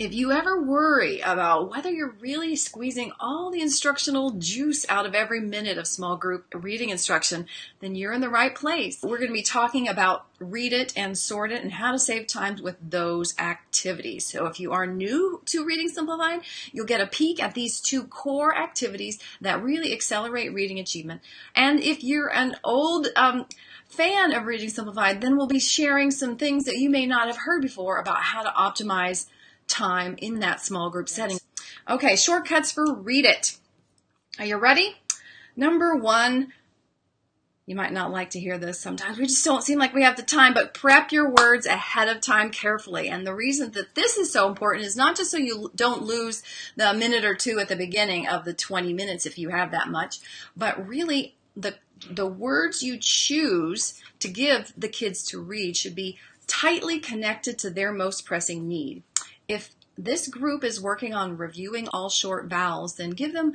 If you ever worry about whether you're really squeezing all the instructional juice out of every minute of small group reading instruction, then you're in the right place. We're going to be talking about Read It and Sort It and how to save time with those activities. So if you are new to Reading Simplified, you'll get a peek at these two core activities that really accelerate reading achievement. And if you're an old fan of Reading Simplified, then we'll be sharing some things that you may not have heard before about how to optimize time in that small group setting. Okay, shortcuts for Read It. Are you ready? Number one, you might not like to hear this sometimes. We just don't seem like we have the time, but prep your words ahead of time carefully. And the reason that this is so important is not just so you don't lose the minute or two at the beginning of the 20 minutes if you have that much, but really the words you choose to give the kids to read should be tightly connected to their most pressing need. If this group is working on reviewing all short vowels, then give them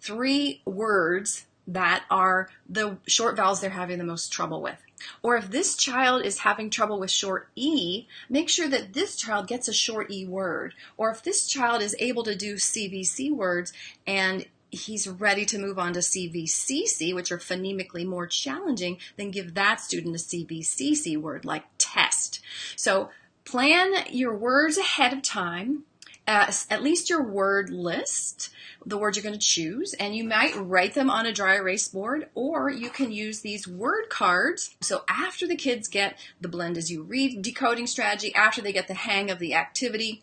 3 words that are the short vowels they're having the most trouble with. Or if this child is having trouble with short E, make sure that this child gets a short E word. Or if this child is able to do CVC words and he's ready to move on to CVCC, which are phonemically more challenging, then give that student a CVCC word like test. So plan your words ahead of time, at least your word list, the words you're going to choose, and you might write them on a dry erase board, or you can use these word cards. So after the kids get the blend as you read decoding strategy, after they get the hang of the activity,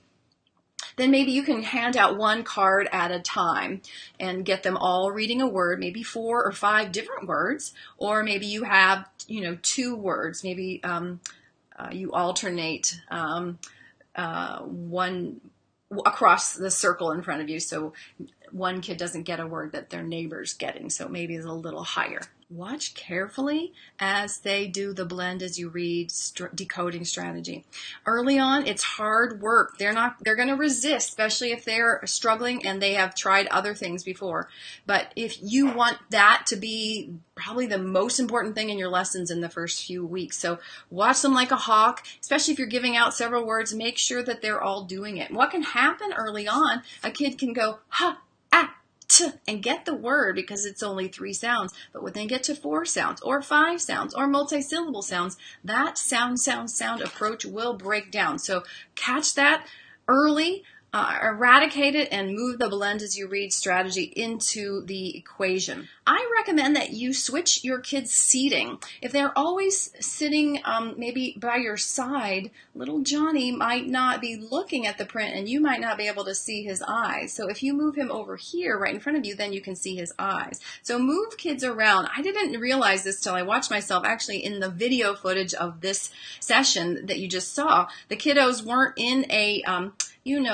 then maybe you can hand out 1 card at a time and get them all reading a word, maybe 4 or 5 different words, or maybe you have, 2 words, maybe you alternate one across the circle in front of you, so one kid doesn't get a word that their neighbor's getting, so maybe it's a little higher. Watch carefully as they do the blend as you read decoding strategy. Early on, it's hard work. They're going to resist, especially if they're struggling and they have tried other things before. But if you want that to be probably the most important thing in your lessons in the first few weeks. So watch them like a hawk, especially if you're giving out several words, make sure that they're all doing it. What can happen early on, a kid can go, ha, ah, t, and get the word because it's only 3 sounds. But when they get to 4 sounds or 5 sounds or multisyllable sounds, that sound approach will break down. So catch that early, eradicate it, and move the blend as you read strategy into the equation. I recommend that you switch your kids' seating. If they're always sitting maybe by your side, little Johnny might not be looking at the print and you might not be able to see his eyes. So if you move him over here right in front of you, then you can see his eyes. So move kids around. I didn't realize this till I watched myself actually in the video footage of this session that you just saw. The kiddos weren't in a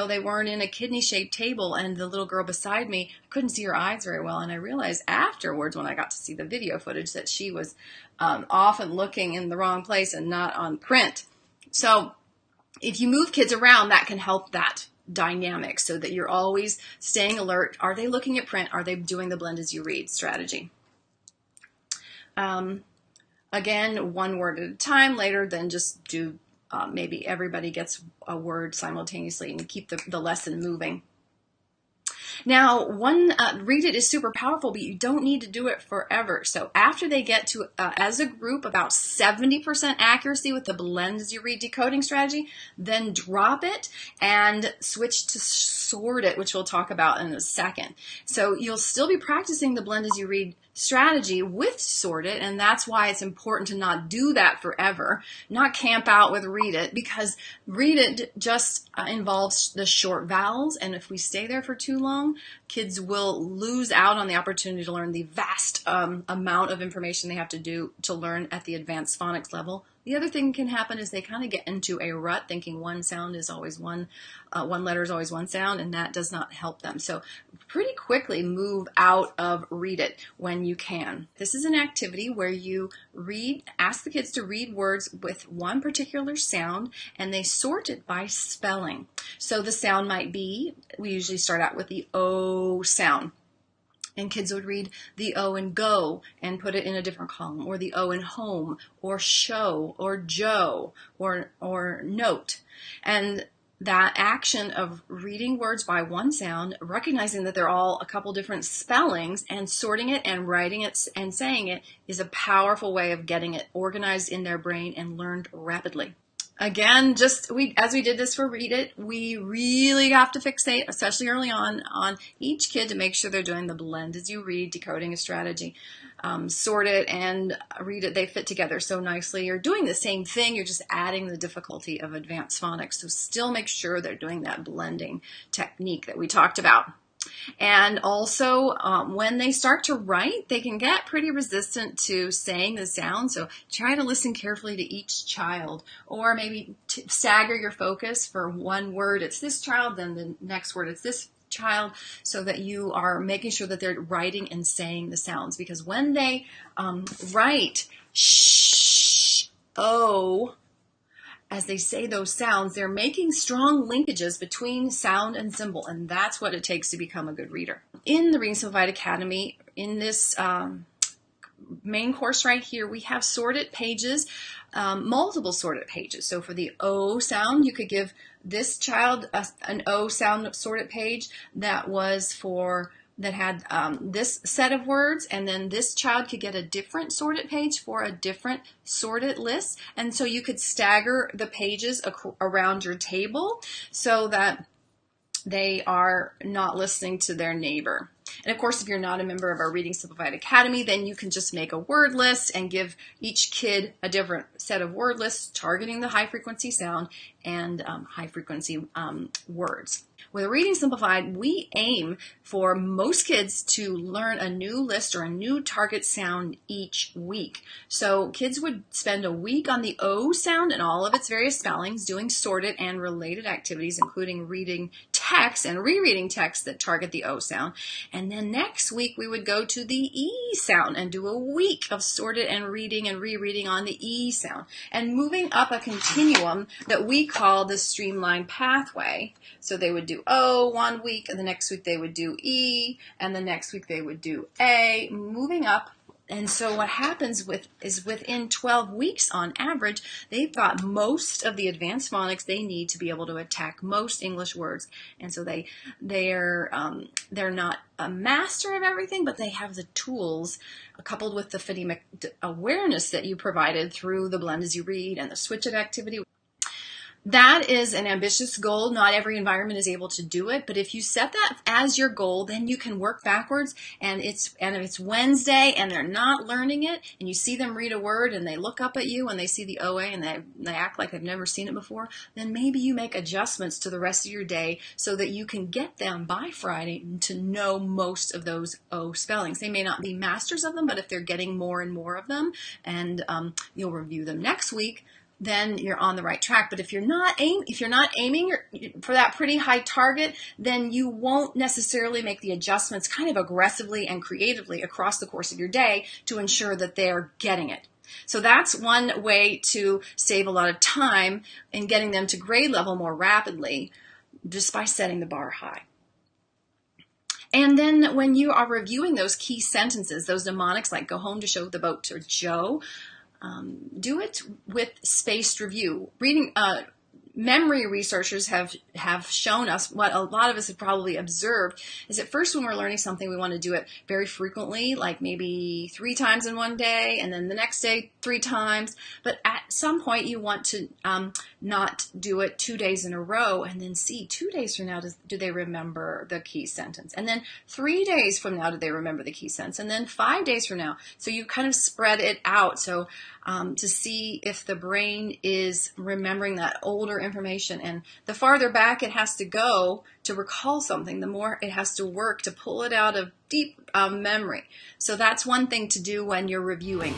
they weren't in a kidney-shaped table, and the little girl beside me, I couldn't see her eyes very well, and I realized afterwards when I got to see the video footage that she was often looking in the wrong place and not on print. So if you move kids around, that can help that dynamic so that you're always staying alert. Are they looking at print? Are they doing the blend as you read strategy? Again, 1 word at a time. Later, then just do maybe everybody gets a word simultaneously and keep the lesson moving. Now, Read It is super powerful, but you don't need to do it forever. So after they get to, as a group, about 70% accuracy with the blend as you read decoding strategy, then drop it and switch to Sort It, which we'll talk about in a second. So you'll still be practicing the blend as you read strategy with Sort It, and that's why it's important to not do that forever, not camp out with Read It, because Read It just involves the short vowels, and if we stay there for too long, kids will lose out on the opportunity to learn the vast amount of information they have to do to learn at the advanced phonics level. The other thing that can happen is they kind of get into a rut thinking one sound is always one letter is always one sound, and that does not help them. So pretty quickly move out of Read It when you can. This is an activity where you ask the kids to read words with one particular sound, and they sort it by spelling. So the sound might be, we usually start out with the O sound. And kids would read the O in go and put it in a different column, or the O in home, or show, or Joe, or note. And that action of reading words by one sound, recognizing that they're all a couple different spellings, and sorting it and writing it and saying it is a powerful way of getting it organized in their brain and learned rapidly. Again, as we did this for Read It, we really have to fixate, especially early on each kid to make sure they're doing the blend as you read, decoding a strategy. Sort it and read it, they fit together so nicely. You're doing the same thing, you're just adding the difficulty of advanced phonics. So still make sure they're doing that blending technique that we talked about. And also, when they start to write, they can get pretty resistant to saying the sound. So try to listen carefully to each child, or maybe stagger your focus. For one word, it's this child, then the next word, it's this child, so that you are making sure that they're writing and saying the sounds. Because when they write sh, o, as they say those sounds, they're making strong linkages between sound and symbol, and that's what it takes to become a good reader. In the Reading Simplified Academy, in this main course right here, we have sorted pages, multiple sorted pages. So for the O sound, you could give this child an O sound sorted page that had this set of words, and then this child could get a different sorted page for a different sorted list. And so you could stagger the pages around your table so that they are not listening to their neighbor. And of course, if you're not a member of our Reading Simplified Academy, then you can just make a word list and give each kid a different set of word lists targeting the high frequency sound and high frequency words. With Reading Simplified, we aim for most kids to learn a new list or a new target sound each week. So kids would spend a week on the O sound and all of its various spellings, doing sorted and related activities, including reading text and rereading text that target the O sound. And then next week, we would go to the E sound and do a week of sorted and reading and rereading on the E sound, and moving up a continuum that we call the streamlined pathway. So they would do O one week, and the next week they would do E, and the next week they would do A, moving up. And so what happens is within 12 weeks on average, they've got most of the advanced phonics they need to be able to attack most English words. And so they're not a master of everything, but they have the tools coupled with the phonemic awareness that you provided through the blend as you read and the switch it activity. That is an ambitious goal. Not every environment is able to do it, but if you set that as your goal, then you can work backwards. And if it's Wednesday and they're not learning it, and you see them read a word and they look up at you and they see the OA and they act like they've never seen it before, then maybe you make adjustments to the rest of your day so that you can get them by Friday to know most of those O spellings. They may not be masters of them, but if they're getting more and more of them, and you'll review them next week, then you're on the right track. But if you're not aiming for that pretty high target, then you won't necessarily make the adjustments kind of aggressively and creatively across the course of your day to ensure that they're getting it. So that's one way to save a lot of time in getting them to grade level more rapidly, just by setting the bar high. And then when you are reviewing those key sentences, those mnemonics like go home to show the boat to Joe, do it with spaced review. Memory researchers have shown us what a lot of us have probably observed is at first when we're learning something, we want to do it very frequently, like maybe 3 times in one day, and then the next day 3 times. But at some point you want to not do it 2 days in a row, and then see 2 days from now, do they remember the key sentence? And then 3 days from now, do they remember the key sentence? And then 5 days from now. So you kind of spread it out. So to see if the brain is remembering that older information. And the farther back it has to go to recall something, the more it has to work to pull it out of deep memory. So that's one thing to do when you're reviewing.